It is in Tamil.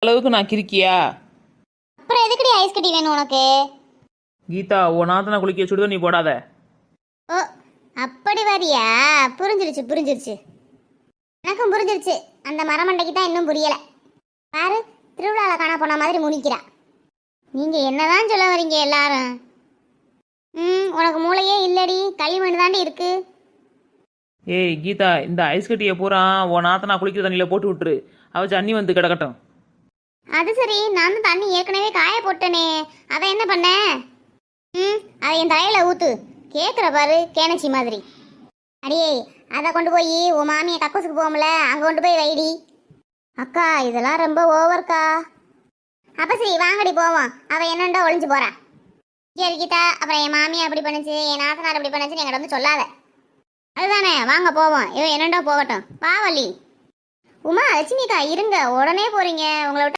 அளவுக்கு நான் கிறுக்கியா? அப்புறம் எதுக்குடி ஐஸ் கட்டி வேணும் உனக்கு? கீதா, உன் நாத்தனா குளிக்க சுடுதண்ணி போடாத. ஓ, அப்படி வரியா? புரிஞ்சிருச்சு புரிஞ்சிருச்சு, எனக்கும் புரிஞ்சிருச்சு. அந்த மரமண்டைக்கு தான் இன்னும் புரியல. பாரு, திருவிழாவில் காண போன மாதிரி முனிக்கிறா. நீங்க என்னதான் சொல்ல வரீங்க எல்லாரும்? உனக்கு மூளையே இல்லடி, களிமண் தாண்டி இருக்கு. ஏய் கீதா, இந்த ஐஸ் கட்டியை பூரா உன் நாத்தனா குளிக்கிற தண்ணியில் போட்டு விட்டுரு. அவ தண்ணி வந்து கிடக்கட்டும். அது சரி, நான் தான் தண்ணி ஏற்கனவே காய போட்டேனே, அதை என்ன பண்ண? அதை என் தலையில ஊத்து. கேட்குற பாரு கேனச்சி மாதிரி. அடியே, அதை கொண்டு போய் உன் மாமியை கக்கூசுக்கு போகும்ல, அங்கே கொண்டு போய் வைடி. அக்கா, இதெல்லாம் ரொம்ப ஓவர்க்கா. அப்போ சரி, வாங்கடி போவோம். அவள் என்னண்டோ ஒளிஞ்சு போறா. சரி கீதா, அப்புறம் என் மாமியை அப்படி பண்ணுச்சு, என் நாத்தனார் அப்படி பண்ணுச்சுன்னு என்கிட்ட வந்து சொல்லாத. அதுதானே, வாங்க போவோம். இவன் என்னண்டோ போகட்டும். பாவலி. உமா, லட்சுமிக்கா இருங்க, உடனே போறீங்க. உங்களை விட்டு